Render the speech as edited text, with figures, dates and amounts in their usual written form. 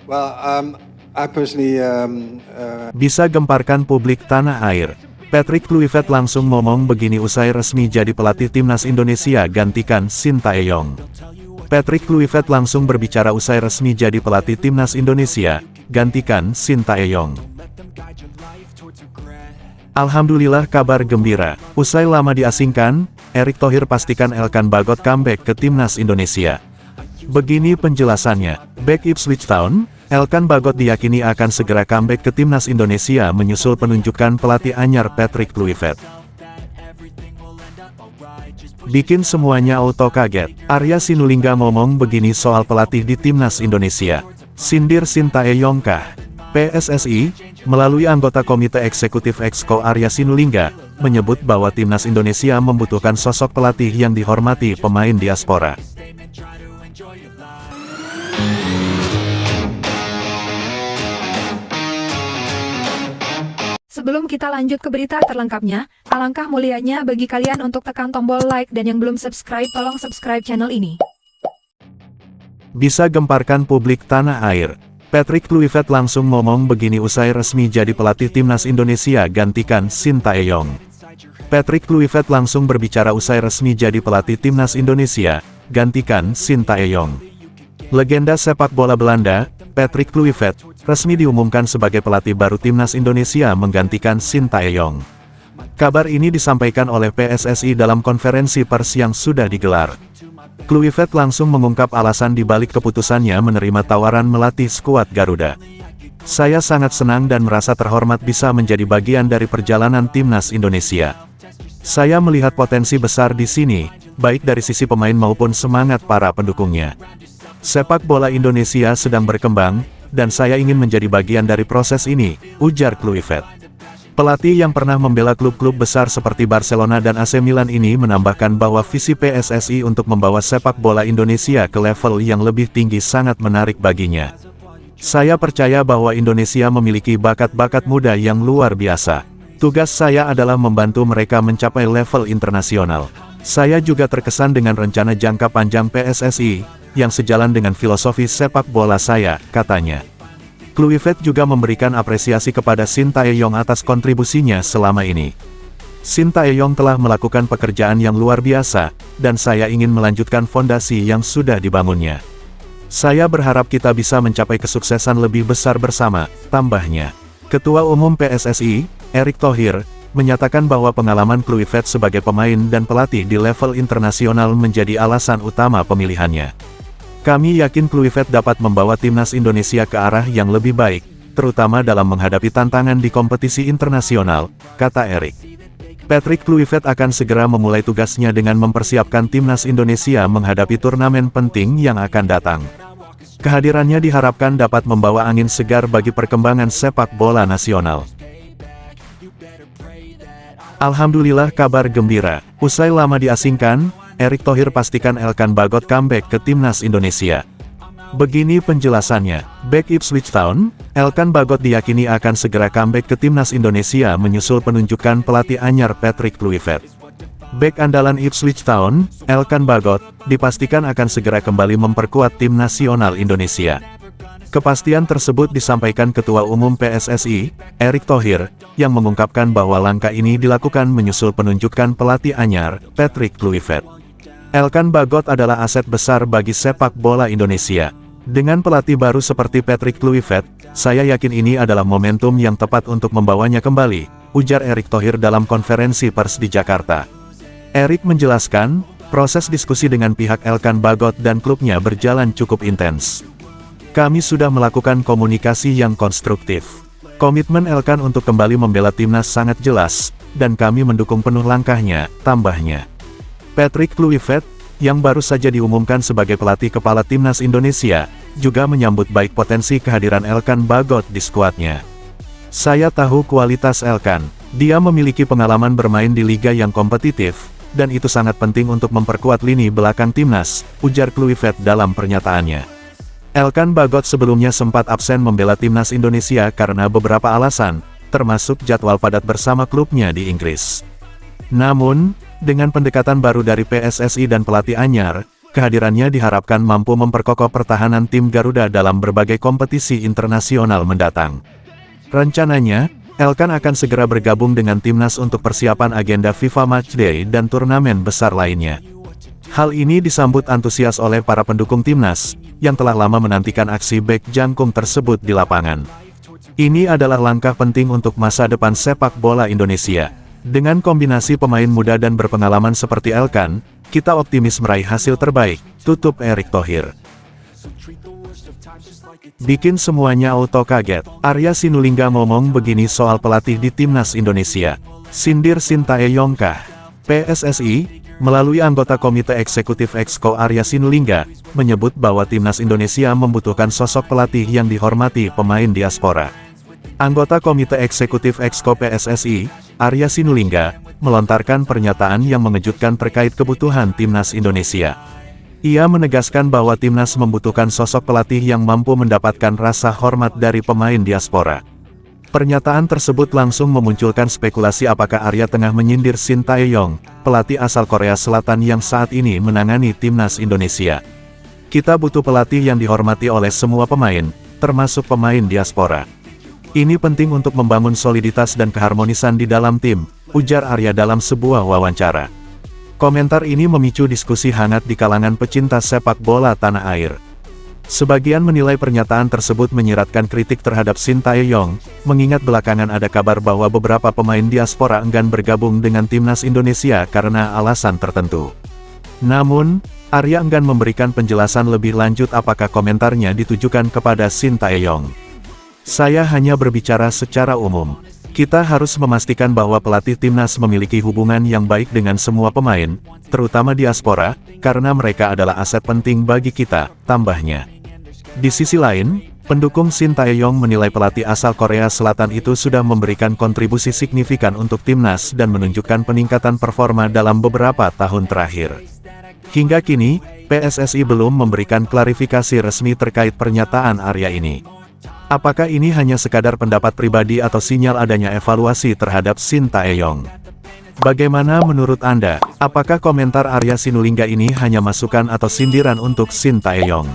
Well, I personally Bisa gemparkan publik tanah air. Patrick Kluivert langsung ngomong begini usai resmi jadi pelatih timnas Indonesia gantikan Sintayong. Patrick Kluivert langsung berbicara usai resmi jadi pelatih timnas Indonesia gantikan Sintayong. Alhamdulillah kabar gembira. Usai lama diasingkan, Erick Thohir pastikan Elkan Bagot comeback ke timnas Indonesia. Begini penjelasannya, bek Ipswich Town, Elkan Bagot diyakini akan segera comeback ke timnas Indonesia menyusul penunjukan pelatih anyar Patrick Kluivert. Bikin semuanya auto kaget, Arya Sinulinga ngomong begini soal pelatih di timnas Indonesia. Sindir Sintayong kah? PSSI, melalui anggota Komite Eksekutif Exco Arya Sinulinga, menyebut bahwa timnas Indonesia membutuhkan sosok pelatih yang dihormati pemain diaspora. Sebelum kita lanjut ke berita terlengkapnya, alangkah mulianya bagi kalian untuk tekan tombol like dan yang belum subscribe tolong subscribe channel ini. Bisa gemparkan publik tanah air. Patrick Kluivert langsung ngomong begini usai resmi jadi pelatih timnas Indonesia gantikan Sintayong. Patrick Kluivert langsung berbicara usai resmi jadi pelatih timnas Indonesia gantikan Sintayong. Legenda sepak bola Belanda, Patrick Kluivert, resmi diumumkan sebagai pelatih baru timnas Indonesia menggantikan Sintayong. Kabar ini disampaikan oleh PSSI dalam konferensi pers yang sudah digelar. Kluivert langsung mengungkap alasan dibalik keputusannya menerima tawaran melatih skuad Garuda. Saya sangat senang dan merasa terhormat bisa menjadi bagian dari perjalanan timnas Indonesia. Saya melihat potensi besar di sini, baik dari sisi pemain maupun semangat para pendukungnya. Sepak bola Indonesia sedang berkembang, dan saya ingin menjadi bagian dari proses ini, ujar Kluivert. Pelatih yang pernah membela klub-klub besar seperti Barcelona dan AC Milan ini menambahkan bahwa visi PSSI untuk membawa sepak bola Indonesia ke level yang lebih tinggi sangat menarik baginya. Saya percaya bahwa Indonesia memiliki bakat-bakat muda yang luar biasa. Tugas saya adalah membantu mereka mencapai level internasional. Saya juga terkesan dengan rencana jangka panjang PSSI, yang sejalan dengan filosofi sepak bola saya, katanya. Kluivert juga memberikan apresiasi kepada Sintayong atas kontribusinya selama ini. Sintayong telah melakukan pekerjaan yang luar biasa, dan saya ingin melanjutkan fondasi yang sudah dibangunnya. Saya berharap kita bisa mencapai kesuksesan lebih besar bersama, tambahnya. Ketua Umum PSSI, Erick Thohir, menyatakan bahwa pengalaman Kluivert sebagai pemain dan pelatih di level internasional menjadi alasan utama pemilihannya. Kami yakin Kluivert dapat membawa timnas Indonesia ke arah yang lebih baik, terutama dalam menghadapi tantangan di kompetisi internasional, kata Erick. Patrick Kluivert akan segera memulai tugasnya dengan mempersiapkan timnas Indonesia menghadapi turnamen penting yang akan datang. Kehadirannya diharapkan dapat membawa angin segar bagi perkembangan sepak bola nasional. Alhamdulillah kabar gembira, usai lama diasingkan, Erick Thohir pastikan Elkan Bagot comeback ke timnas Indonesia. Begini penjelasannya, bek Ipswich Town, Elkan Bagot diyakini akan segera comeback ke timnas Indonesia menyusul penunjukan pelatih anyar Patrick Kluivert. Bek andalan Ipswich Town, Elkan Bagot, dipastikan akan segera kembali memperkuat tim nasional Indonesia. Kepastian tersebut disampaikan Ketua Umum PSSI, Erick Thohir, yang mengungkapkan bahwa langkah ini dilakukan menyusul penunjukan pelatih anyar, Patrick Kluivert. Elkan Bagot adalah aset besar bagi sepak bola Indonesia. Dengan pelatih baru seperti Patrick Kluivert, saya yakin ini adalah momentum yang tepat untuk membawanya kembali, ujar Erick Thohir dalam konferensi pers di Jakarta. Erick menjelaskan, proses diskusi dengan pihak Elkan Bagot dan klubnya berjalan cukup intens. Kami sudah melakukan komunikasi yang konstruktif. Komitmen Elkan untuk kembali membela timnas sangat jelas, dan kami mendukung penuh langkahnya, tambahnya. Patrick Kluivert, yang baru saja diumumkan sebagai pelatih kepala timnas Indonesia, juga menyambut baik potensi kehadiran Elkan Bagot di skuadnya. Saya tahu kualitas Elkan, dia memiliki pengalaman bermain di liga yang kompetitif, dan itu sangat penting untuk memperkuat lini belakang timnas, ujar Kluivert dalam pernyataannya. Elkan Bagot sebelumnya sempat absen membela timnas Indonesia karena beberapa alasan, termasuk jadwal padat bersama klubnya di Inggris. Namun, dengan pendekatan baru dari PSSI dan pelatih anyar, kehadirannya diharapkan mampu memperkokoh pertahanan tim Garuda dalam berbagai kompetisi internasional mendatang. Rencananya, Elkan akan segera bergabung dengan timnas untuk persiapan agenda FIFA Matchday dan turnamen besar lainnya. Hal ini disambut antusias oleh para pendukung timnas, yang telah lama menantikan aksi bek jangkung tersebut di lapangan. Ini adalah langkah penting untuk masa depan sepak bola Indonesia. Dengan kombinasi pemain muda dan berpengalaman seperti Elkan, kita optimis meraih hasil terbaik, tutup Erick Thohir. Bikin semuanya auto kaget, Arya Sinulinga ngomong begini soal pelatih di timnas Indonesia. Sindir Sintayong kah? PSSI, melalui anggota Komite Eksekutif Exco Arya Sinulinga, menyebut bahwa timnas Indonesia membutuhkan sosok pelatih yang dihormati pemain diaspora. Anggota Komite Eksekutif Exco PSSI, Arya Sinulinga, melontarkan pernyataan yang mengejutkan terkait kebutuhan timnas Indonesia. Ia menegaskan bahwa timnas membutuhkan sosok pelatih yang mampu mendapatkan rasa hormat dari pemain diaspora. Pernyataan tersebut langsung memunculkan spekulasi apakah Arya tengah menyindir Sintayong, pelatih asal Korea Selatan yang saat ini menangani timnas Indonesia. Kita butuh pelatih yang dihormati oleh semua pemain, termasuk pemain diaspora. Ini penting untuk membangun soliditas dan keharmonisan di dalam tim, ujar Arya dalam sebuah wawancara. Komentar ini memicu diskusi hangat di kalangan pecinta sepak bola tanah air. Sebagian menilai pernyataan tersebut menyiratkan kritik terhadap Sintayong, mengingat belakangan ada kabar bahwa beberapa pemain diaspora enggan bergabung dengan timnas Indonesia karena alasan tertentu. Namun, Arya enggan memberikan penjelasan lebih lanjut apakah komentarnya ditujukan kepada Sintayong. Saya hanya berbicara secara umum. Kita harus memastikan bahwa pelatih timnas memiliki hubungan yang baik dengan semua pemain, terutama diaspora, karena mereka adalah aset penting bagi kita, tambahnya. Di sisi lain, pendukung Sintayong menilai pelatih asal Korea Selatan itu sudah memberikan kontribusi signifikan untuk timnas dan menunjukkan peningkatan performa dalam beberapa tahun terakhir. Hingga kini, PSSI belum memberikan klarifikasi resmi terkait pernyataan Arya ini. Apakah ini hanya sekadar pendapat pribadi atau sinyal adanya evaluasi terhadap Sintayong? Bagaimana menurut Anda? Apakah komentar Arya Sinulinga ini hanya masukan atau sindiran untuk Sintayong?